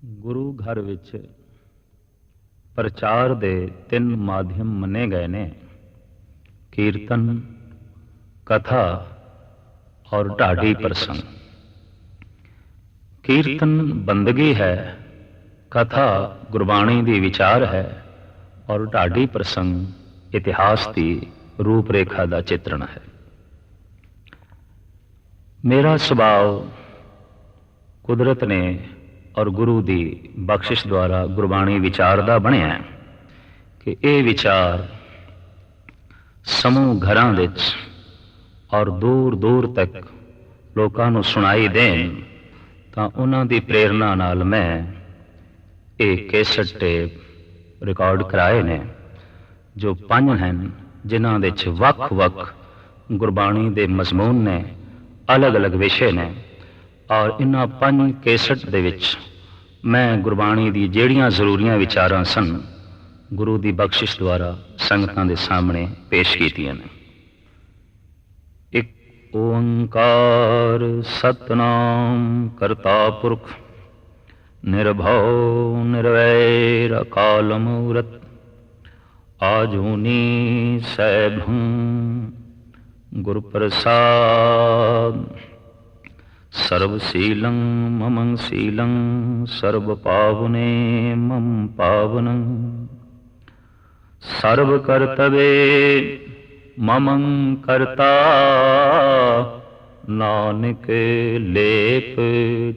ਗੁਰੂ ਘਰ ਵਿੱਚ ਪ੍ਰਚਾਰ ਦੇ 3 ਮਾਧਿਅਮ ਮੰਨੇ ਗਏ ਨੇ, ਕੀਰਤਨ, ਕਥਾ ਔਰ ਢਾਡੀ ਪ੍ਰਸੰਗ। ਕੀਰਤਨ ਬੰਦਗੀ ਹੈ, ਕਥਾ ਗੁਰਬਾਣੀ ਦੀ ਵਿਚਾਰ ਹੈ ਔਰ ਢਾਡੀ ਪ੍ਰਸੰਗ ਇਤਿਹਾਸ ਦੀ ਰੂਪ ਰੇਖਾ ਦਾ ਚਿੱਤਰਣ ਹੈ। ਮੇਰਾ ਸੁਭਾਅ ਕੁਦਰਤ ਨੇ ਔਰ ਗੁਰੂ ਦੀ ਬਖਸ਼ਿਸ਼ ਦੁਆਰਾ ਗੁਰਬਾਣੀ ਵਿਚਾਰ ਦਾ ਬਣਿਆ ਕਿ ਇਹ ਵਿਚਾਰ ਸਮੂਹ ਘਰਾਂ ਵਿੱਚ ਔਰ ਦੂਰ ਦੂਰ ਤੱਕ ਲੋਕਾਂ ਨੂੰ ਸੁਣਾਈ ਦੇਣ, ਤਾਂ ਉਹਨਾਂ ਦੀ ਪ੍ਰੇਰਨਾ ਨਾਲ ਮੈਂ ਇਹ ਕੈਸਟ ਟੇਪ ਰਿਕਾਰਡ ਕਰਾਏ ਨੇ, ਜੋ 5 ਹਨ, ਜਿਨ੍ਹਾਂ ਵਿੱਚ ਵੱਖ-ਵੱਖ ਗੁਰਬਾਣੀ ਦੇ ਮਜ਼ਮੂਨ ਨੇ, ਅਲੱਗ-ਅਲੱਗ ਵਿਸ਼ੇ ਨੇ। ਔਰ ਇਹਨਾਂ 5 ਕੈਸਟ ਦੇ ਵਿੱਚ ਮੈਂ ਗੁਰਬਾਣੀ ਦੀ ਜਿਹੜੀਆਂ ਜ਼ਰੂਰੀਆਂ ਵਿਚਾਰਾਂ ਸਨ, ਗੁਰੂ ਦੀ ਬਖਸ਼ਿਸ਼ ਦੁਆਰਾ ਸੰਗਤਾਂ ਦੇ ਸਾਹਮਣੇ ਪੇਸ਼ ਕੀਤੀਆਂ ਨੇ। ਇੱਕ ਓੰਕਾਰ ਸਤਨਾਮ ਕਰਤਾ ਪੁਰਖ ਨਿਰਭਉ ਨਿਰਵੈਰ ਅਕਾਲ ਮੂਰਤ ਆਜੂਨੀ ਸੈਭੰ ਗੁਰ ਪ੍ਰਸਾਦ ਸਰਬ ਸੀਲੰ ਮਮੰ ਸੀਲੰ ਸਰਬ ਪਾਵਨੇ ਮਮ ਪਾਵਨੰ ਸਰਬ ਕਰਤਵੇ ਮਮੰ ਕਰਤਾ ਨਾਨਕ ਲੇਪ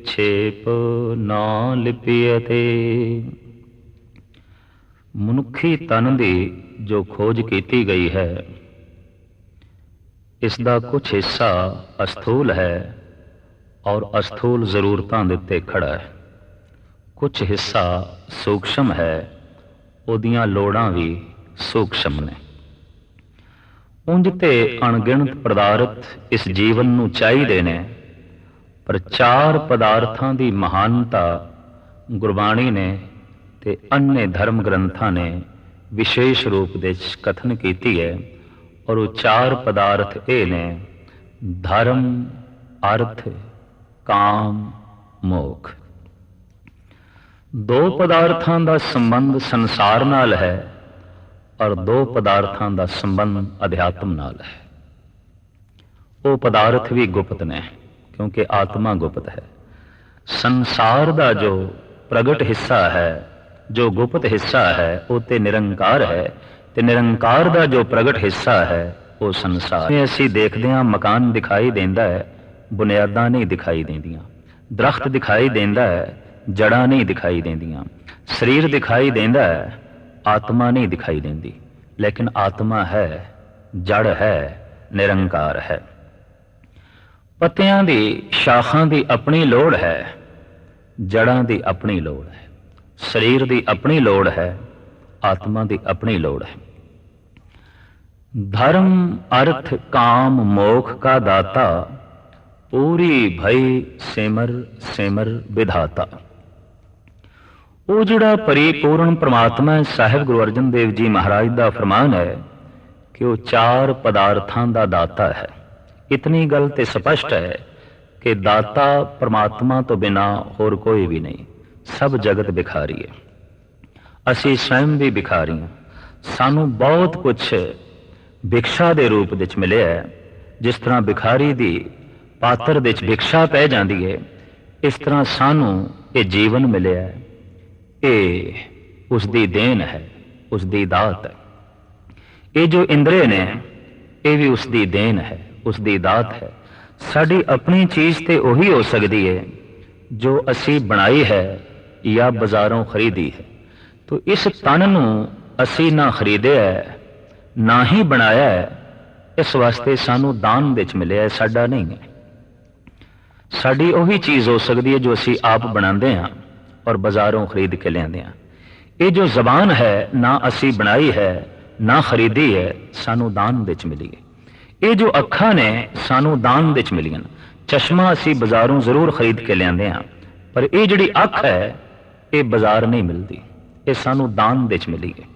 ਛੇਪ ਨਾ ਲਿਪਿਅਤੇ। ਮਨੁੱਖੀ ਤਨ ਦੀ ਜੋ ਖੋਜ ਕੀਤੀ ਗਈ ਹੈ, ਇਸ ਦਾ ਕੁਝ ਹਿੱਸਾ ਅਸਥੂਲ ਹੈ ਔਰ ਅਸਥੂਲ ਜ਼ਰੂਰਤਾਂ ਦੇ ਉੱਤੇ ਖੜਾ ਹੈ, ਕੁਝ ਹਿੱਸਾ ਸੂਖਸ਼ਮ ਹੈ, ਉਹਦੀਆਂ ਲੋੜਾਂ ਵੀ ਸੂਖਸ਼ਮ ਨੇ। ਉਂਝ ਤੇ ਅਣਗਿਣਤ ਪਦਾਰਥ ਇਸ ਜੀਵਨ ਨੂੰ ਚਾਹੀਦੇ ਨੇ, ਪਰ 4 ਪਦਾਰਥਾਂ ਦੀ ਮਹਾਨਤਾ ਗੁਰਬਾਣੀ ਨੇ ਤੇ अन्य ਧਰਮ ਗ੍ਰੰਥਾਂ ਨੇ ਵਿਸ਼ੇਸ਼ ਰੂਪ ਦੇ ਕਥਨ ਕੀਤੀ ਹੈ। ਔਰ ਉਹ 4 ਪਦਾਰਥ ਇਹ ਨੇ: ਧਰਮ, ਅਰਥ, ਕਾਮ, ਮੋਖ। 2 ਪਦਾਰਥਾਂ ਦਾ ਸੰਬੰਧ ਸੰਸਾਰ ਨਾਲ ਹੈ ਔਰ 2 ਪਦਾਰਥਾਂ ਦਾ ਸੰਬੰਧ ਅਧਿਆਤਮ ਨਾਲ ਹੈ। ਉਹ ਪਦਾਰਥ ਵੀ ਗੁਪਤ ਨੇ, ਕਿਉਂਕਿ ਆਤਮਾ ਗੁਪਤ ਹੈ। ਸੰਸਾਰ ਦਾ ਜੋ ਪ੍ਰਗਟ ਹਿੱਸਾ ਹੈ, ਜੋ ਗੁਪਤ ਹਿੱਸਾ ਹੈ, ਉਹ ਤੇ ਨਿਰੰਕਾਰ ਹੈ, ਤੇ ਨਿਰੰਕਾਰ ਦਾ ਜੋ ਪ੍ਰਗਟ ਹਿੱਸਾ ਹੈ ਉਹ ਸੰਸਾਰ। ਅਸੀਂ ਦੇਖਦੇ ਹਾਂ, ਮਕਾਨ ਦਿਖਾਈ ਦਿੰਦਾ ਹੈ, ਬੁਨਿਆਦਾਂ ਨਹੀਂ ਦਿਖਾਈ ਦਿੰਦੀਆਂ। ਦਰਖਤ ਦਿਖਾਈ ਦਿੰਦਾ ਹੈ, ਜੜਾਂ ਨਹੀਂ ਦਿਖਾਈ ਦਿੰਦੀਆਂ। ਸਰੀਰ ਦਿਖਾਈ ਦਿੰਦਾ ਹੈ, ਆਤਮਾ ਨਹੀਂ ਦਿਖਾਈ ਦਿੰਦੀ। ਲੇਕਿਨ ਆਤਮਾ ਹੈ, ਜੜ ਹੈ, ਨਿਰੰਕਾਰ ਹੈ। ਪੱਤਿਆਂ ਦੀ, ਸ਼ਾਖਾਂ ਦੀ ਆਪਣੀ ਲੋੜ ਹੈ, ਜੜਾਂ ਦੀ ਆਪਣੀ ਲੋੜ ਹੈ, ਸਰੀਰ ਦੀ ਆਪਣੀ ਲੋੜ ਹੈ, ਆਤਮਾ ਦੀ ਆਪਣੀ ਲੋੜ ਹੈ। धर्म अर्थ काम मोख का दाता पूरी भई सिमर सिमर विधाता। ਉਹ ਜਿਹੜਾ ਪਰਿਪੂਰਨ ਪ੍ਰਮਾਤਮਾ ਹੈ, ਸਾਹਿਬ ਗੁਰੂ ਅਰਜਨ ਦੇਵ ਜੀ ਮਹਾਰਾਜ ਦਾ ਫਰਮਾਨ ਹੈ ਕਿ ਉਹ 4 ਪਦਾਰਥਾਂ ਦਾ ਦਾਤਾ ਹੈ। ਇਤਨੀ ਗੱਲ ਤੇ ਸਪਸ਼ਟ ਹੈ ਕਿ ਦਾਤਾ ਪ੍ਰਮਾਤਮਾ ਤੋਂ ਬਿਨਾ ਹੋਰ ਕੋਈ ਵੀ ਨਹੀਂ। ਸਭ ਜਗਤ ਬਿਖਾਰੀ ਹੈ, ਅਸੀਂ ਸਵੈਮ ਵੀ ਬਿਖਾਰੀ ਹਾਂ। ਸਾਨੂੰ ਬਹੁਤ ਕੁਛ ਭਿਕਸ਼ਾ ਦੇ ਰੂਪ ਵਿੱਚ ਮਿਲਿਆ ਹੈ। ਜਿਸ ਤਰ੍ਹਾਂ ਭਿਖਾਰੀ ਦੀ ਪਾਤਰ ਵਿੱਚ ਭਿਕਸ਼ਾ ਪੈ ਜਾਂਦੀ ਹੈ, ਇਸ ਤਰ੍ਹਾਂ ਸਾਨੂੰ ਇਹ ਜੀਵਨ ਮਿਲਿਆ ਹੈ। ਇਹ ਉਸ ਦੀ ਦੇਣ ਹੈ, ਉਸ ਦੀ ਦਾਤ ਹੈ। ਇਹ ਜੋ ਇੰਦਰੀ ਨੇ, ਇਹ ਵੀ ਉਸ ਦੀ ਦੇਣ ਹੈ, ਉਸ ਦੀ ਦਾਤ ਹੈ। ਸਾਡੀ ਆਪਣੀ ਚੀਜ਼ ਤੇ ਉਹੀ ਹੋ ਸਕਦੀ ਹੈ ਜੋ ਅਸੀਂ ਬਣਾਈ ਹੈ ਜਾਂ ਬਾਜ਼ਾਰੋਂ ਖਰੀਦੀ ਹੈ। ਤੋ ਇਸ ਤਨ ਨੂੰ ਅਸੀਂ ਨਾ ਖਰੀਦਿਆ ਹੈ, ਨਾ ਹੀ ਬਣਾਇਆ ਹੈ। ਇਸ ਵਾਸਤੇ ਸਾਨੂੰ ਦਾਨ ਵਿੱਚ ਮਿਲਿਆ ਹੈ, ਸਾਡਾ ਨਹੀਂ ਹੈ। ਸਾਡੀ ਉਹੀ ਚੀਜ਼ ਹੋ ਸਕਦੀ ਹੈ ਜੋ ਅਸੀਂ ਆਪ ਬਣਾਉਂਦੇ ਹਾਂ ਔਰ ਬਾਜ਼ਾਰੋਂ ਖਰੀਦ ਕੇ ਲਿਆਂਦੇ ਹਾਂ। ਇਹ ਜੋ ਜ਼ਬਾਨ ਹੈ, ਨਾ ਅਸੀਂ ਬਣਾਈ ਹੈ, ਨਾ ਖਰੀਦੀ ਹੈ, ਸਾਨੂੰ ਦਾਨ ਵਿੱਚ ਮਿਲੀ ਹੈ। ਇਹ ਜੋ ਅੱਖਾਂ ਨੇ, ਸਾਨੂੰ ਦਾਨ ਵਿੱਚ ਮਿਲੀਆਂ। ਚਸ਼ਮਾ ਅਸੀਂ ਬਾਜ਼ਾਰੋਂ ਜ਼ਰੂਰ ਖਰੀਦ ਕੇ ਲਿਆਂਦੇ ਹਾਂ, ਪਰ ਇਹ ਜਿਹੜੀ ਅੱਖ ਹੈ, ਇਹ ਬਾਜ਼ਾਰ ਨਹੀਂ ਮਿਲਦੀ, ਇਹ ਸਾਨੂੰ ਦਾਨ ਵਿੱਚ ਮਿਲੀ ਹੈ।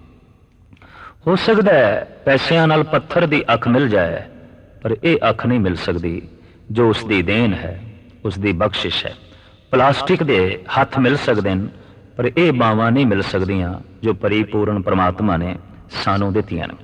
ਹੋ ਸਕਦਾ ਹੈ ਪੈਸਿਆਂ ਨਾਲ ਪੱਥਰ ਦੀ ਅੱਖ ਮਿਲ ਜਾਏ, ਪਰ ਇਹ ਅੱਖ ਨਹੀਂ ਮਿਲ ਸਕਦੀ ਜੋ ਉਸ ਦੀ ਦੇਣ ਹੈ, ਉਸ ਦੀ ਬਖਸ਼ਿਸ਼ ਹੈ। ਪਲਾਸਟਿਕ ਦੇ ਹੱਥ ਮਿਲ ਸਕਦੇ ਨੇ, पर यह बावां नहीं मिल सकदियां जो परिपूर्ण परमात्मा ने सानू दित्तियां ने।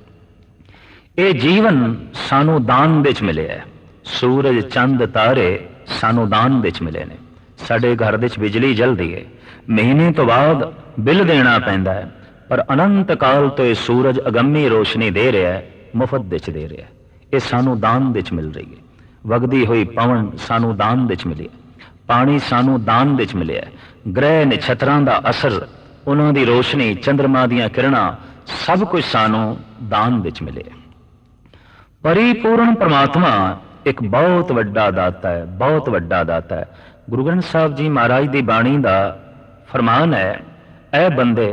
ये जीवन सानू दान विच मिले है। सूरज चंद तारे सानू दान विच मिले ने। साडे घर विच बिजली जलदी है, महीने तो बाद बिल देना पैंदा है, पर अनंत काल तो यह सूरज अगम्मी रोशनी दे रहा है, मुफ्त विच दे रहा है। ये सानू दान विच मिल रही है। वगदी हुई पवन सानू दान विच मिली है, पानी सानू दान विच मिले है, ग्रह नक्षत्रां दा असर, उन्हां दी रोशनी, चंद्रमा दीयां किरणां, सब कुछ सानू दान विच मिले है। परिपूर्ण परमात्मा एक बहुत वड्डा दाता है, बहुत वड्डा दाता है। गुरु ग्रंथ साहब जी महाराज दी बाणी दा फरमान है, ऐ बंदे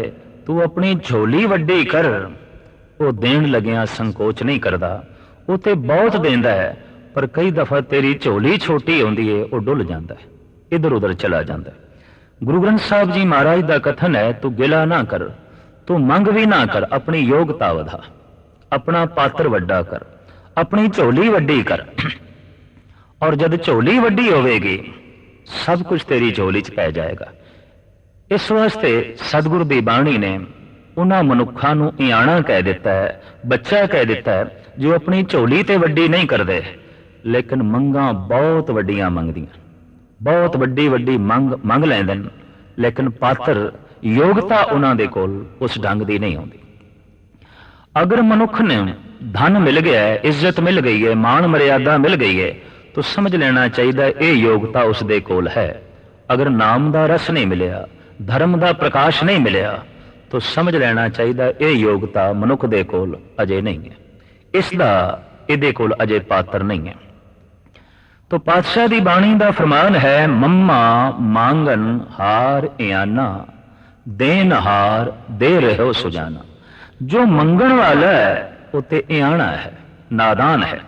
तू अपनी झोली वड्डी कर, वो देण लगिया संकोच नहीं करदा। वो ते बहुत देंदा है, पर कई दफा तेरी झोली छोटी होंदी है, वो डुल जाता है, इधर उधर चला जाता है। गुरु ग्रंथ साहब जी महाराज का कथन है, तू गिला ना कर, तू मंग भी ना कर, अपनी योग्यता वधा, अपना पात्र वड्डा कर, अपनी झोली वड्डी कर। और जब झोली वड्डी होवेगी सब कुछ तेरी झोली च पै जाएगा। इस वास्ते सतगुरु दी बाणी ने उन्हां मनुखां नूं इयाणा कह दिता है, बच्चा कह दिता है, जो अपनी झोली ते वड्डी नहीं करते लेकिन मंगां बहुत वड्डियां मंगदियां, बहुत वड्डी वड्डी मंग लैंदे ने, लेकिन पात्र योग्यता उन्हां दे कोल उस ढंग दी नहीं होंदी। अगर मनुख ने धन मिल गया है, इज्जत मिल गई है, मान मर्यादा मिल गई है, तो समझ लेना चाहिए ये योग्यता उस दे कोल है। अगर नाम दा रस नहीं मिलिया, धर्म दा प्रकाश नहीं मिलिया, तो समझ लेना चाहिए ये योग्यता मनुख दे कोल अजे नहीं है, इसदा इहदे कोल अजे पात्र नहीं है। तो पातशाह दी बाणी दा फरमान है, मम्मा मांगन हार इयाना, देन हार दे रहे हो सुजाना। जो मंगण वाला है वो ते इयाना है, नादान है।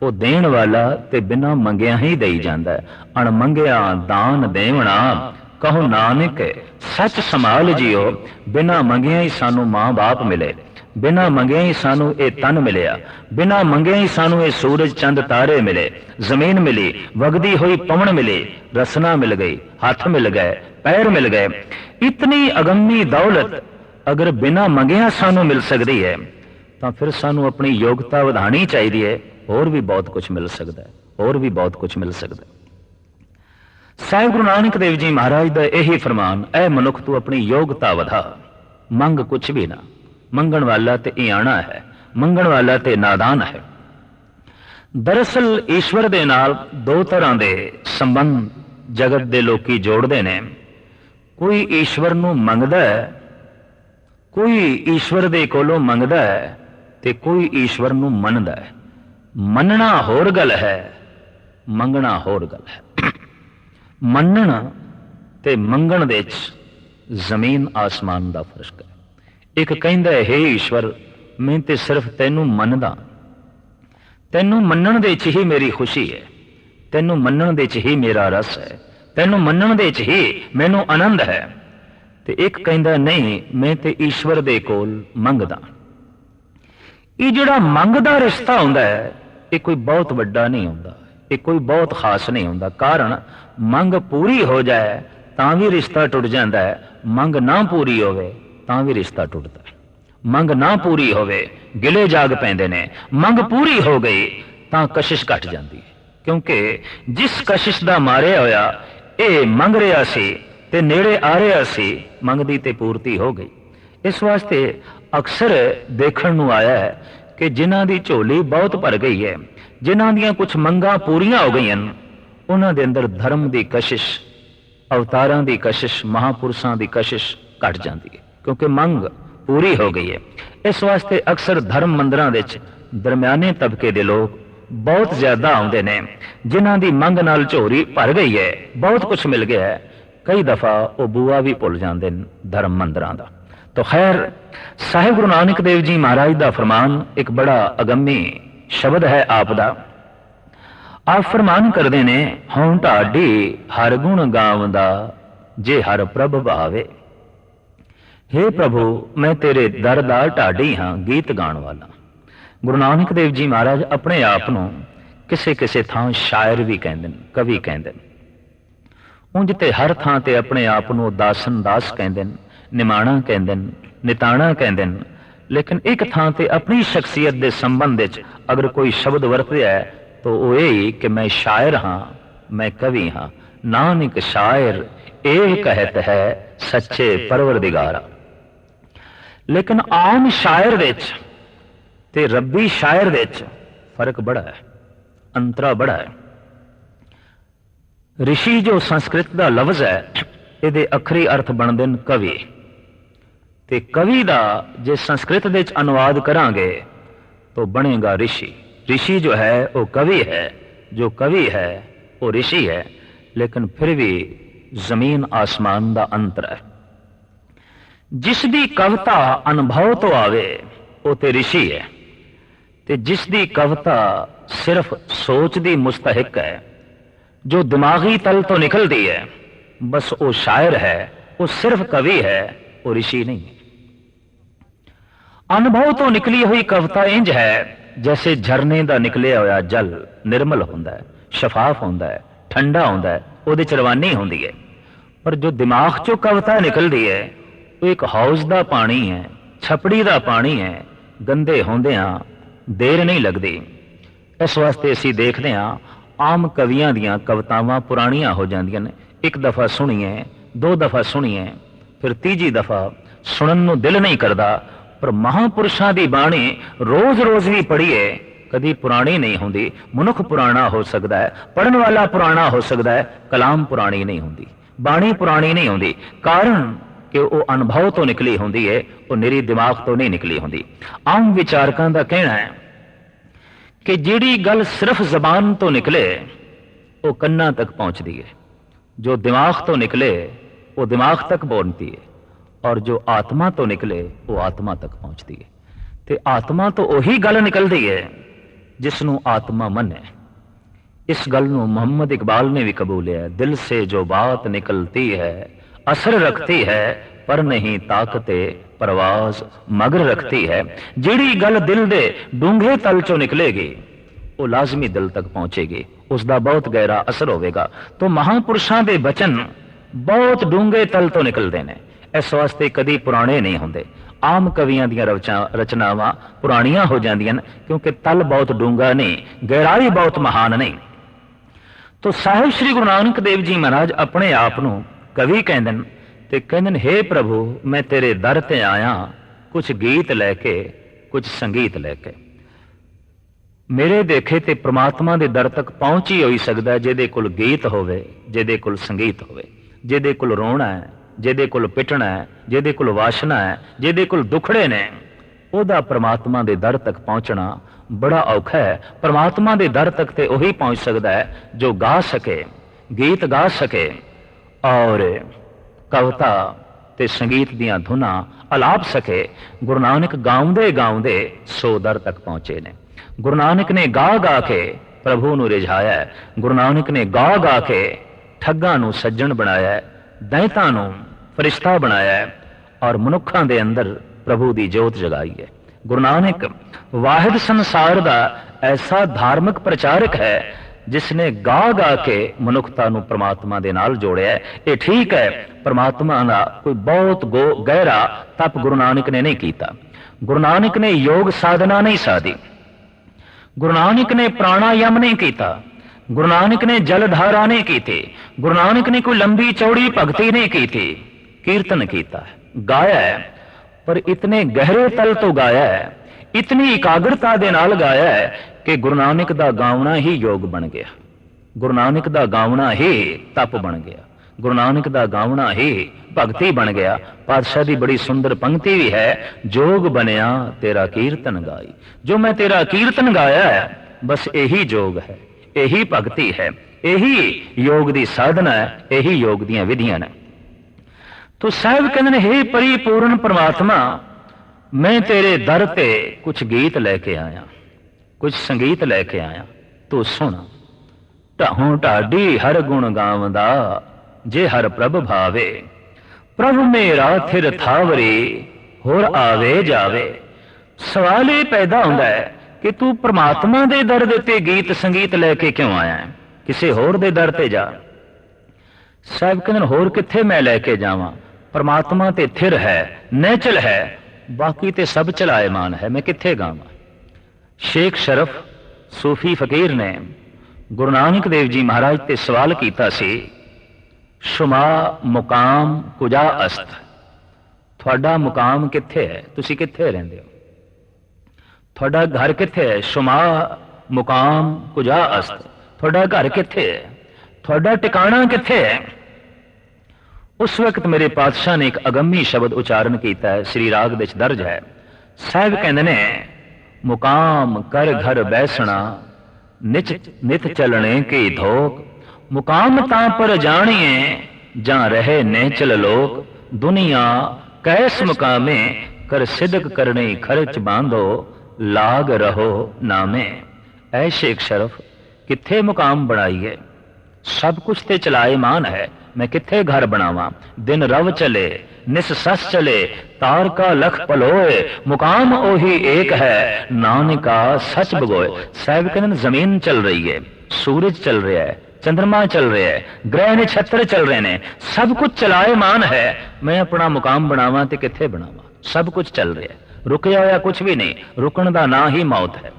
वो देण वाला ते बिना मंगिया ही दई जांदा है। अणमंगिया दान देवना, कहो नानक सच संभाल जियो। बिना मंगिया ही सानू मां बाप मिले, बिना मंगिया ही सानू ये तन मिलिया, बिना मंगिया ही सानू ये सूरज चंद तारे मिले, जमीन मिली, वगदी हुई पवन मिली, रसना मिल गई, हाथ मिल गए, पैर मिल गए। इतनी अगम्मी दौलत अगर बिना मंगिया सानू मिल सकती है, तो फिर सानू अपनी योग्यता वधानी चाहिए है। और भी बहुत कुछ मिल सकता है, और भी बहुत कुछ मिल सकता है। साहिब गुरु नानक देव जी महाराज का यही फरमान, ऐ मनुख तू अपनी योग्यता वधा, मंग कुछ भी ना। मंगण वाला ते इयाना है, मंगण वाला ते नादान है। दरअसल ईश्वर दे नाल दो तरह के संबंध जगत दे लोकी जोड़ते ने। कोई ईश्वर नूं मंगदा है, कोई ईश्वर दे कोलों मंगदा है, ते कोई ईश्वर नूं मनदा है। मनना होर गल है, मंगना होर गल है। मनना ते मंगण दे जमीन आसमान दा फर्क है। एक कहंदा है, हे ईश्वर मैं ते सिर्फ तैनू मनदा, तैनू मनण दे च ही मेरी खुशी है, तैनू मनण दे च ही मेरा रस है, तैनू मनण दे च ही मैनू आनंद है। ते एक कहंदा नहीं, मैं ते ईश्वर दे कोल मंगदा। ये जिहड़ा मंगदा रिश्ता हुंदा है, ये कोई बहुत वड्डा नहीं हुंदा, ये कोई बहुत खास नहीं हुंदा। कारण मंग पूरी हो जाए तां भी रिश्ता टुट जाता है, मंग ना पूरी होवे तां भी रिश्ता टुटदा है। मंग ना पूरी होवे गिले जाग पैंदे ने, मंग पूरी हो गई तां कशिश घट जाती है। क्योंकि जिस कशिश दा मारिया होया ये मंग रहा सी ते नेड़े आ रहा सी, मंगदी ते पूर्ति हो गई। इस वास्ते अक्सर देखण नूं आया है कि जिन्हां दी झोली बहुत भर गई है, जिन्हां दियां कुछ मंगां पूरियां हो गई, उन्हां दे अंदर धर्म दी कशिश, अवतारां दी कशिश, महापुरुषां दी कशिश घट जाती है, क्योंकि मंग पूरी हो गई है। इस वास्ते अक्सर धर्म मंदिरां विच दरम्याने तबके दे लोग बहुत ज्यादा आउंदे ने, जिन्हां दी मंग नाल झोली भर गई है, बहुत कुछ मिल गया है, कई दफा वो बूआ भी भुल जाते हैं धर्म मंदिरां दा। तो खैर, साहिब गुरु नानक देव जी महाराज का फरमान एक बड़ा अगम्मी शब्द है आप दा। आप फरमान करते ने, हों ढाडी हर गुण गावंदा जे हर प्रभ भावे। हे प्रभु मैं तेरे दर दा ढाडी हाँ, गीत गाण वाला। गुरु नानक देव जी महाराज अपने आप नूं किसे किसे थां शायर भी कहंदे ने, कवि कहंदे ने। ਉਂਝ ਤੇ हर थां ते अपने आप ਨੂੰ दासन दास ਕਹਿੰਦੇ ਨੇ, ਨਿਮਾਣਾ ਕਹਿੰਦੇ ਨੇ, ਨਿਤਾਣਾ ਕਹਿੰਦੇ ਨੇ, लेकिन एक थां ते अपनी शख्सियत के संबंध अगर कोई शब्द वरतया है तो वो यही कि मैं शायर हाँ, मैं कवि हाँ। नानक शायर एह कहत है सच्चे परवरदिगारा। लेकिन आम शायर विच ते रब्बी शायर विच फर्क बड़ा है, अंतरा बड़ा है। ऋषि जो संस्कृत का लफ्ज है, ये अखरी अर्थ बनते हैं कवि, ते कवि का जे संस्कृत दे अनुवाद करांगे तो बनेगा ऋषि। ऋषि जो है वो कवि है, जो कवि है वो ऋषि है, लेकिन फिर भी जमीन आसमान का अंतर है। जिसकी कविता अनुभव तो आवे वो ते ऋषि है, ते जिसकी कविता सिर्फ सोच की मुस्तहिक है, जो दिमागी तल तो निकलती है, बस वो शायर है, वो सिर्फ कवि है, वो ऋषि नहीं है। अनुभव तो निकली हुई कविता इंज है जैसे झरने का निकलिया हुआ जल निर्मल होंदा है, शफाफ होंदा है, ठंडा होंदा है, उहदे च रवानी होंदी है। पर जो दिमाग चो कविता निकलती है वो एक हौज का पानी है, छपड़ी का पानी है, गंदे होंदियां देर नहीं लगती। इस वास्ते असीं देखते हाँ आम कवियां दियां कवितावां पुराणियां हो जांदियां ने। एक दफा सुनिए, दो दफा सुनिए, फिर तीजी दफा सुनन नूं दिल नहीं करता। पर महापुरुषों की बाणी रोज रोज भी पढ़िए कभी पुरानी नहीं होंदी। मनुख पुराना हो सकता है, पढ़न वाला पुराना हो सकता है, कलाम पुरानी नहीं होंदी, बाणी पुरानी नहीं होंदी। कारण कि वो अनुभव तो निकली होंदी है, वो निरी दिमाग तो नहीं निकली होंदी। आम विचारकों का कहना है कि जिहड़ी गल सिर्फ जबान तो निकले वो कन्ना तक पहुंचती है, जो दिमाग तो निकले वो दिमाग तक पहुंचती है, और जो आत्मा तो निकले वो आत्मा तक पहुंचती है। ते आत्मा तो वही गल निकलती है जिसनों आत्मा मन है। इस गल नूं मोहम्मद इकबाल ने भी कबूलिया है, दिल से जो बात निकलती है असर रखती है, पर नहीं ताकते परवाज मगर रखती है। जिहड़ी गल दिल दे डूंघे तल चों निकलेगी वो लाजमी दिल तक पहुंचेगी, उसका बहुत गहरा असर होगा। तो महापुरुषों के बचन बहुत डूंघे तल तो निकलते हैं, इस वास्ते कदी पुराने नहीं होंगे। आम कवियां दी रचनावां पुरानियां हो जांदियां क्योंकि तल बहुत डूंगा नहीं, गहराई बहुत महान नहीं। तो साहिब श्री गुरु नानक देव जी महाराज अपने आप नूं कवि कहंदे ने ते कहंदे ने, हे प्रभु मैं तेरे दर ते आया, कुछ गीत लैके कुछ संगीत लैके। मेरे देखे ते परमात्मा दे दर तक पहुंच ही हो सकदा है जिहदे कोल गीत होवे, जिहदे कोल संगीत होवे, जिहदे कोल रोना है, जिहदे कोल पिटना है, जिहदे कोल वासना है, जिहदे कोल दुखड़े ने, ओदा परमात्मा दे दर तक पहुंचना बड़ा औखा है। परमात्मा दे दर तक ते वही पहुंच सकता है जो गा सके, गीत गा सके और कविता ते संगीत दियां धुना अलाप सके। गुरु नानक गाउंदे गाउंदे सो दर तक पहुंचे ने। गुरु नानक ने गा गा के प्रभु नूं रिझाया है। गुरु नानक ने गा गा के ठग्गां नूं सज्जण बनाया है, दैतां नूं फरिश्ता बनाया है और मनुखां दे अंदर प्रभु दी जोत जगाई है। गुरु नानक वाहिद संसार दा ऐसा धार्मिक प्रचारक है जिसने गा गा के मनुखता नूं परमात्मा दे नाल जोड़िया है। ये ठीक है, परमात्मा दा कोई बहुत गहरा तप गुरु नानक ने नहीं कीता। गुरु नानक ने योग साधना नहीं साधी, गुरु नानक ने प्राणायाम नहीं कीता, गुरु नानक ने जलधारा नहीं की थी, गुरु नानक ने कोई लंबी चौड़ी भक्ति नहीं की थी। कीर्तन कीता है, गाया है, पर इतने गहरे तल तो गाया है, इतनी एकाग्रता दे नाल गाया है कि गुरु नानक दा गावना ही योग बन गया, गुरु नानक दा गावना ही तप बन गया, गुरु नानक दा गावना ही भगती बन गया। पातशाह की बड़ी सुंदर पंक्ति भी है, जोग बनया तेरा कीर्तन गाई। जो मैं तेरा कीर्तन गाया है बस यही जोग है, यही भगती है, यही योग की साधना है, यही योग दी विधियां ने। तो साहब कहते हैं, हे परिपूर्ण परमात्मा मैं तेरे दर ते कुछ गीत लेके आया, कुछ संगीत लेके आया, तू सुन। ढाहों ढाडी हर गुण गावदा जे हर प्रभ भावे, प्रभु मेरा थिर थावरे होर आवे जावे। सवाल ये पैदा होता है कि तू परमात्मा दे दर दे ते गीत संगीत लेके क्यों आया है, किसी होर दे दर ते जा। ਸਾਹਿਬ ਕਹਿੰਦੇ ਹੋਰ ਕਿੱਥੇ ਮੈਂ ਲੈ ਕੇ ਜਾਵਾਂ, परमात्मा ते थिर है, नेचल है, बाकी ते सब चलायमान है, मैं कित्थे गावां। शेख शरफ सूफी फकीर ने गुरु नानक देव जी महाराज ते सवाल कीता सी, शुमा मुकाम कुजा अस्त, थोड़ा मुकाम कित्थे है, तुसी कित्थे रहिंदे हो, थोड़ा घर कित्थे है। शुमा मुकाम कुजा अस्त, थोड़ा घर कित्थे है, थोड़ा टिकाणा कित्थे है। उस वक्त मेरे पातशाह ने एक अगम्मी शब्द उच्चारण किया है, श्री राग विच दर्ज है। साहब कहंदे ने, मुकाम कर घर बैसना नित चलने की धोक, मुकाम तां पर जानिए जां रहे नेचल लोक, दुनिया कैस मुकामे कर सिदक करने खर्च बांधो, लाग रहो नामे। ऐ शेख शरफ कित्थे मुकाम बनाइए, सब कुछ ते चलायमान है, मैं कित्थे घर बनावा। दिन रव चले निस सस चले, तार का लख पलोए, मुकाम ओही एक है, नानका सच बगोए। साहब कहते जमीन चल रही है, सूरज चल रहा है, चंद्रमा चल रहा है, ग्रह नक्षत्र चल रहे ने, सब कुछ चलायमान है, मैं अपना मुकाम बनावा ते कित्थे बनावा। सब कुछ चल रहा है, रुकया होया कुछ भी नहीं, रुकण दा ना ही मौत है।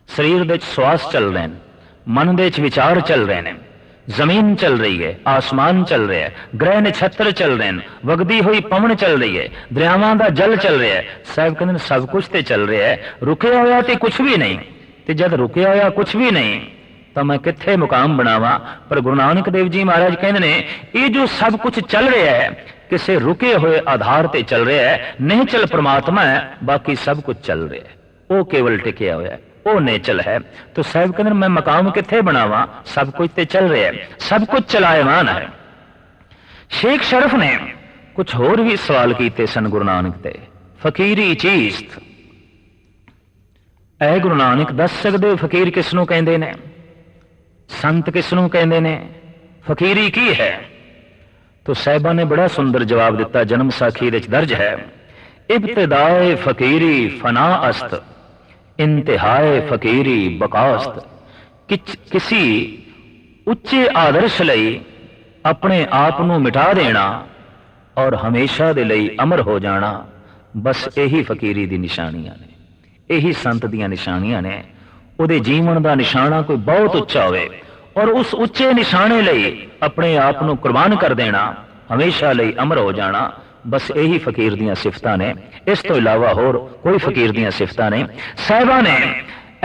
शरीर दे श्वास चल रहे हैं, मन दे विचार चल रहे हैं, जमीन चल रही है, आसमान चल रहा है, ग्रह नक्षत्र चल रहे हैं, वगदी हुई पवन चल रही है, दरियावां दा जल चल रहा है। साहब कहते हैं सब कुछ ते चल रहा है, रुकया होया ते कुछ भी नहीं, ते जब रुकया होया कुछ भी नहीं तो मैं कित्थे मुकाम बनावा। पर गुरु नानक देव जी महाराज कहते हैं, ये जो सब कुछ चल रहा है किसी रुके हुए आधार ते चल रहा है, नहीं चल परमात्मा है, बाकी सब कुछ चल रहा है, वो केवल टिकया हुआ है, वो नेचल है। तो साहब कहते मैं मकाम कित्थे बनावा, सब कुछ ते चल रहा है, सब कुछ चलायमान है। शेख शरफ ने कुछ होर भी सवाल किए सन गुरु नानक ते, फकीरी चीज ऐ गुरु नानक दस सकदे फकीर किसनों कहंदे ने, संत किसनों कहंदे ने, फकीरी की है। तो साहिबा ने बड़ा सुंदर जवाब दिता, जन्म साखी विच दर्ज है, इब्तिदाए फकीरी फना अस्त, इंतहाए फकीरी बकास्त। किसी उच्चे आदर्श लई अपने आप नूं मिटा देना और हमेशा दे लई अमर हो जाना, बस यही फकीरी दी निशानियां ने, यही संत दियां निशानियां ने। उहदे जीवन दा निशाना कोई बहुत उच्चा होवे और उस उच्चे निशाने लई अपने आप नूं कुर्बान कर देना, हमेशा लई अमर हो जाना, बस यही फकीर दियां सिफतां ने। इस तो इलावा होर कोई फकीर दियां सिफतां नहीं। साहिबा ने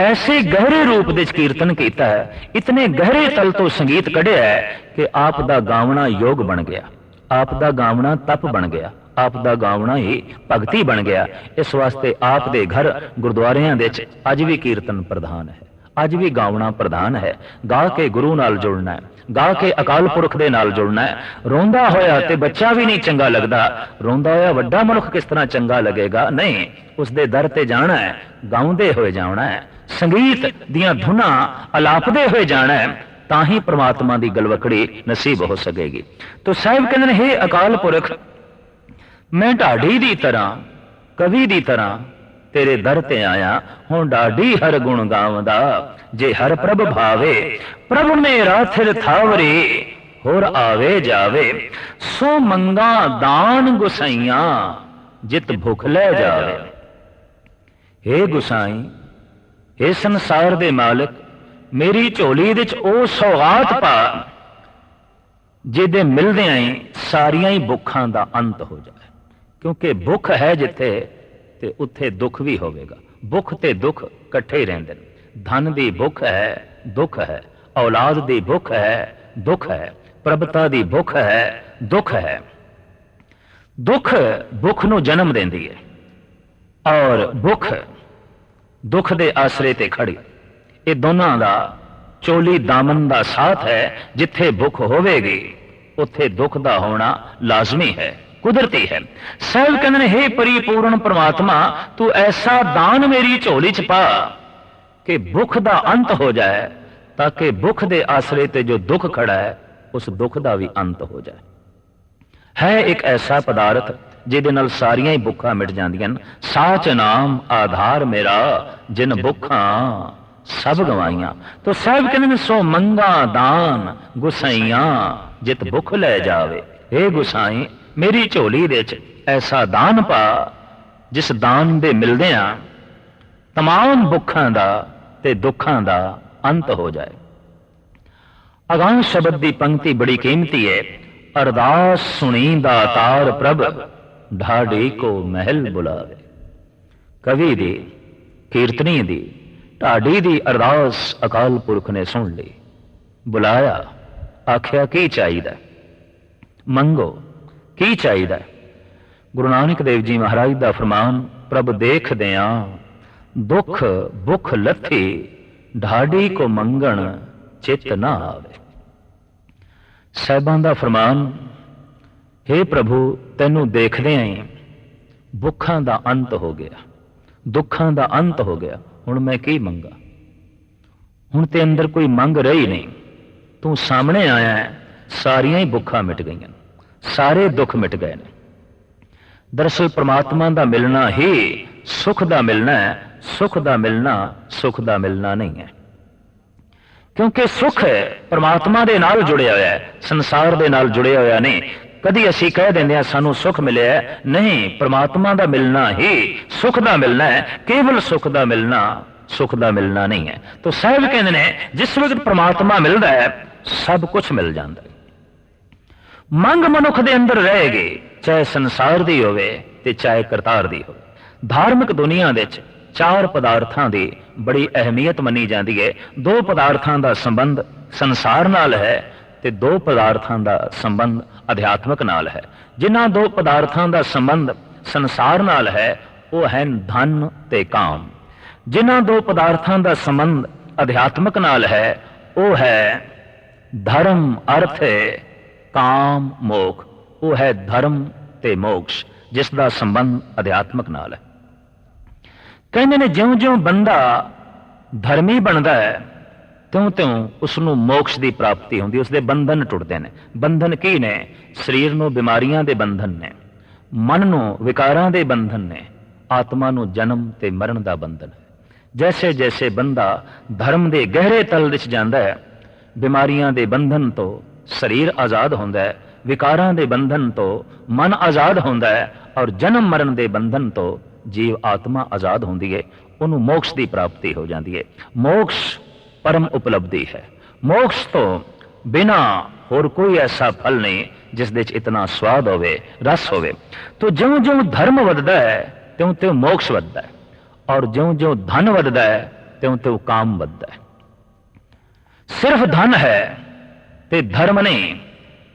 ऐसे गहरे रूप दे कीर्तन किया है, इतने गहरे तल तो संगीत कढ़िया है कि आप दा गावना योग बन गया, आप दा गावना तप बन गया, आप दा गावना ही भगती बन गया। इस वास्ते आप दे घर गुरुद्वारियां दे विच अज भी कीर्तन प्रधान है, अज भी गावना प्रधान है। गा के गुरु नाल जुड़ना है, गा के अकाल पुरख दे नाल जुड़ना है। रोंदा होया ते बच्चा भी नहीं चंगा लगदा, रोंदा होया वड्डा मनुख किस तरह चंगा लगेगा, नहीं, उसदे दर ते जाना है, गाउंदे होए जाना है, संगीत दियां धुनां अलापदे होए जाना है, ताही परमात्मा दी गलवकड़ी नसीब हो सकेगी। तो साहिब कहंदे ने, हे अकाल पुरख, मैं ढाडी दी तरह, कवि दी तरह तेरे दर ते आया हूं, डाडी हर गुण गावदा, जे हर प्रभ भावे, प्रभ मेरा थिर थावरे, होर आवे जावे, सो मंगा दान गुसाइया, जित भुख ले जावे। हे गुसाई, हे संसार दे मालिक, मेरी झोली विच ओ सौगात पा जिहदे मिलदियां ही सारियां ही भुखां दा अंत हो जाए। क्योंकि भुख है जिथे ते उत्थे दुख भी होवेगा, भुख ते दुख इकट्ठे ही रहिंदे ने। धन दी भुख है, दुख है, औलाद दी भुख है, दुख है, प्रभुता दी भुख है, दुख है। दुख भुख नूं जन्म देंदी है और भुख दुख दे आसरे ते खड़ी। ये दोनों दा चोली दामन दा साथ है, जिथे भुख होवेगी उत्थे दुख दा होना लाजमी है, कुदरती है। साहिब कहते हैं, हे परिपूर्ण परमात्मा, तू ऐसा दान मेरी झोली च पा कि भुख दा अंत हो जाए, ताकि भुख दे आसरे ते जो दुख खड़ा है उस दुख दा भी अंत हो जाए। है एक ऐसा पदार्थ जिहदे नाल सारियां ही भुखां मिट जांदियां। साच नाम आधार मेरा, जिन भुखां सब गवाइयां। तो साहब कहते ने सो मंगा दान गुसाइयां जित भुख लै जावे। हे गुसाई मेरी झोली दे च ऐसा दान पा जिस दान दे मिलदियां तमाम भुखां दा ते दुखां दा अंत हो जाए। अगां शब्द की पंक्ति बड़ी कीमती है। अरदास सुनी दातार प्रभ ढाडी को महल बुलावे। कवि दी कीर्तनी दी ढाडी दी अरदास अकाल पुरख ने सुन ली। बुलाया आख्या की चाहिए मंगो की चाहिए। गुरु नानक देव जी महाराज का फरमान प्रभ देख दिया दुख भुख लथी ढाडी को मंगण चित ना आवे। साहिबां दा फरमान हे प्रभु तैनू देखदे ही भुखां दा अंत हो गया दुखां दा अंत हो गया। हुण मैं की मंगा। हुण ते अंदर कोई मंग रही नहीं। तू सामने आया है सारियां ही भुखां मिट गईयां सारे दुख मिट गए ने। दरअसल परमात्मा दा मिलना ही सुख दा मिलना है। सुख दा मिलना सुख दा मिलना नहीं है क्योंकि सुख परमात्मा दे नाल जुड़िया होया है संसार दे नाल जुड़िया होया नहीं। कदी असी कह देंगे सानू सुख मिले नहीं। परमात्मा दा मिलना ही सुख दा मिलना है। केवल सुख दा मिलना सुख दा मिलना नहीं है। तो साहिब कहते हैं जिस वक्त परमात्मा मिलता है सब कुछ मिल जाता है। मंग मनुख दे अंदर रहेगी चाहे संसार दी होवे ते चाहे करतार दी होवे। धार्मिक दुनिया दे चार पदार्थां दी बड़ी अहमियत मनी जाती है। दो पदार्थां दा संबंध संसार नाल है ते दो पदार्थां दा संबंध अध्यात्मक नाल है। जिन्हां दो पदार्थां दा संबंध संसार नाल है वो है धन ते काम। जिन्हां दो पदार्थां दा संबंध अध्यात्मक नाल है वो है धर्म अर्थ काम मोक्ष। वो है धर्म ते मोक्ष जिसका संबंध अध्यात्मक नाल है। कहते ने ज्यों ज्यों बंदा धर्मी बनता है त्यों त्यों उसनों मोक्ष की प्राप्ति होंदी। उसके बंधन टुटते हैं। बंधन की ने शरीर नूं बीमारियां दे बंधन ने मन नूं विकारां दे बंधन ने आत्मा नूं जन्म ते मरण का बंधन है। जैसे जैसे बंदा धर्म के गहरे तल विच जांदा है बीमारियां दे बंधन तो शरीर आजाद होंदा है विकारां दे बंधन तो मन आजाद होंदा है और जन्म मरण के बंधन तो जीव आत्मा आजाद होंदी है। उन्होंने मोक्ष की प्राप्ति हो जाती है। मोक्ष परम उपलब्धि है। मोक्ष तो बिना और कोई ऐसा फल नहीं जिस दे इतना स्वाद होवे रस होवे। तो ज्यों ज्यों धर्म वधदा है त्यों त्यों मोक्ष वधदा है और ज्यों ज्यों धन वधदा है त्यों त्यों काम वधदा है। सिर्फ धन है ते धर्म नहीं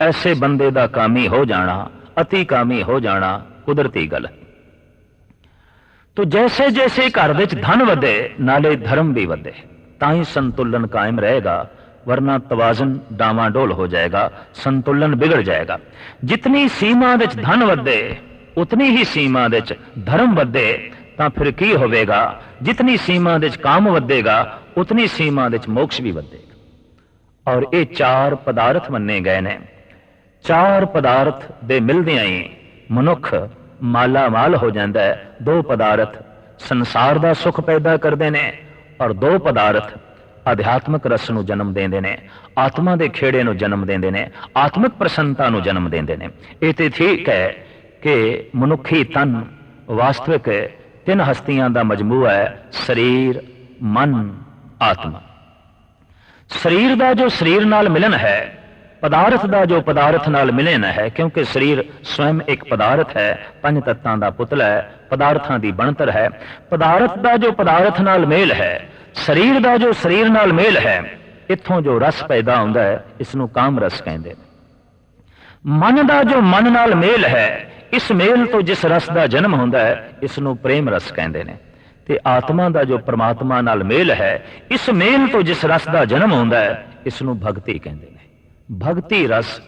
ऐसे बंदे दा कामी हो जाना अति कामी हो जाना कुदरती गल है। तो जैसे जैसे घर विच धन वधे नाले धर्म भी वधे तां संतुलन कायम रहेगा वरना तवाजन डावाडोल हो जाएगा संतुलन बिगड़ जाएगा। जितनी सीमा विच धन वधे उतनी ही सीमा विच धर्म वधे तां फिर की होवेगा। जितनी सीमा विच काम वधेगा उतनी सीमा विच मोक्ष भी वधेगा। और ये चार पदार्थ मन्ने गए ने। चार पदार्थ दे मिलदियां ही मनुख माला माल हो जाता है। दो पदार्थ संसार का सुख पैदा करते हैं और दो पदार्थ आध्यात्मिक रस नूं जन्म देंदे ने आत्मा के खेड़े नूं जन्म देंदे ने आत्मिक प्रसन्नता नूं जन्म देंदे ने। ये तो ठीक है कि मनुखी तन वास्तविक तीन हस्तियां का मजमूआ है शरीर मन आत्मा। शरीर का जो शरीर नाल मिलन है पदार्थ का जो पदार्थ नाल मिलन है क्योंकि शरीर स्वयं एक पदार्थ है पंज तत्तां दा पुतला है पदार्थां दी बनतर है। पदार्थ का जो पदार्थ नाल मेल है शरीर का जो शरीर नाल मेल है इत्थों जो रस पैदा होंदा है इसनूं काम रस कहंदे ने। मन का जो मन नाल मेल है इस मेल तो जिस रस का जन्म होंदा है इसनूं प्रेम रस कहंदे ने। ते आत्मा का जो परमात्मा नाल मेल है इस मेल तो जिस रस का जन्म होंदा है इसनूं भगती कहंदे ने। भगती रस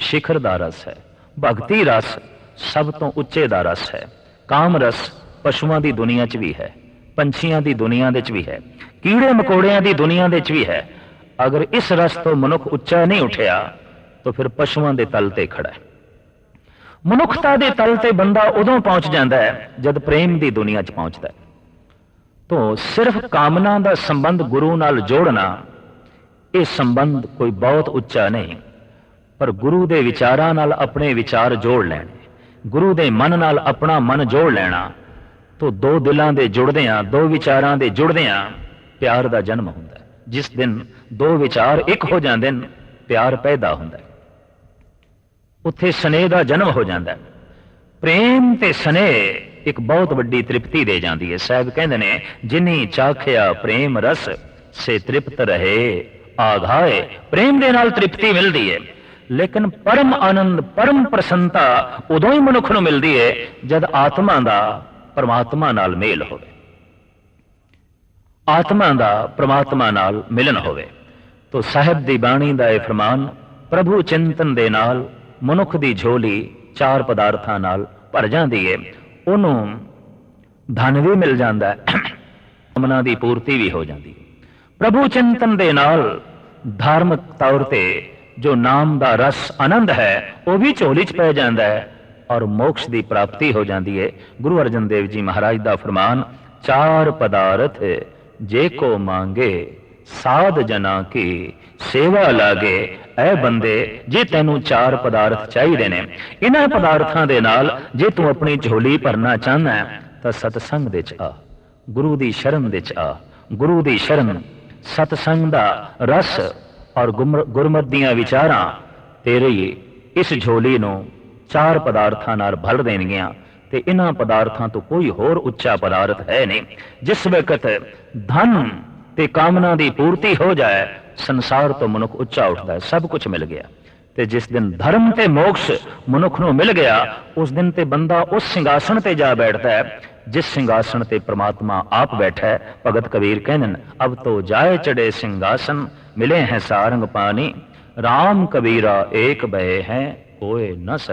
शिखर दा रस है। भगती रस सब तो उच्चे दा रस है। काम रस पशुओं की दुनिया च भी है पंछियों की दुनिया दे च भी है कीड़े मकोड़ियां की दुनिया दे च भी है। अगर इस रस तो मनुख उच्चा नहीं उठिया तो फिर पशुओं के तल ते खड़ा है। मनुखता के तल ते बंदा उदों पहुंच जाता है जब प्रेम की दुनिया च पहुंचता है। तो सिर्फ कामना का संबंध गुरु नाल जोड़ना, ये संबंध कोई बहुत उच्चा नहीं, पर गुरु के विचारां नाल अपने विचार जोड़ लेने, गुरु के मन नाल अपना मन जोड़ लेना, तो दो दिलों के जुड़दियां, दो विचारां के जुड़दियां प्यार का जन्म होंदा है। जिस दिन दो विचार एक हो जाते हैं, प्यार पैदा होंदा है, उत्थे स्नेह का जन्म हो जाता है। प्रेम ते स्नेह एक बहुत वड्डी तृप्ति दे जाती है। साहब कहते ने, जिनी चाखिया प्रेम रस से तृप्त रहे आघाए। प्रेम दे नाल तृप्ति मिलती है, लेकिन परम आनंद परम प्रसन्नता उदों ही मनुख नूं मिलती है जद आत्मा का परमात्मा नाल मेल होवे, आत्मा का परमात्मा नाल मिलन होवे। तो साहिब दी बाणी दा यह फरमान, प्रभु चिंतन दे नाल मनुख दी झोली चार पदार्थां नाल भर जाती है। उन्होंने धन भी मिल जाता है, कामना की पूर्ति भी हो जाती है। प्रभु चिंतन दे नाल धार्मिक तौर पे जो नाम का रस आनंद है वह भी झोली च पै जाता है और मोक्ष की प्राप्ति हो जाती है। गुरु अर्जन देव जी महाराज का फरमान, चार पदार्थ जे को मांगे साध जना की सेवा लागे। ऐ बंदे, जे तेनू चार पदार्थ चाहिए ने, इन्हां पदार्थां दे नाल जे तू अपनी झोली भरना चाहना है तो सतसंग दे च आ, गुरु दी शरण दे च आ। गुरु दी शरण, सतसंग दा रस और गुरमत दियां विचारां तेरे इस झोली नूं चार पदार्थां नाल भर देणगियां। ते इन्हां पदार्थां तो कोई होर उच्चा पदार्थ है नहीं। जिस वक्त धन ते कामना की पूर्ति हो जाए, संसार तो मनुख उच्चा उठता है, सब कुछ मिल गया। ते जिस दिन धर्म ते मोक्ष मनुख नूं मिल गया, उस दिन ते बंदा उस सिंहासन ते जा बैठता है जिस सिंहासन ते परमात्मा आप बैठा है। भगत कबीर कहन, अब तो जाए चढ़े सिंहासन, मिले हैं सारंग पानी। राम कबीरा एक बहे हैं, कोई न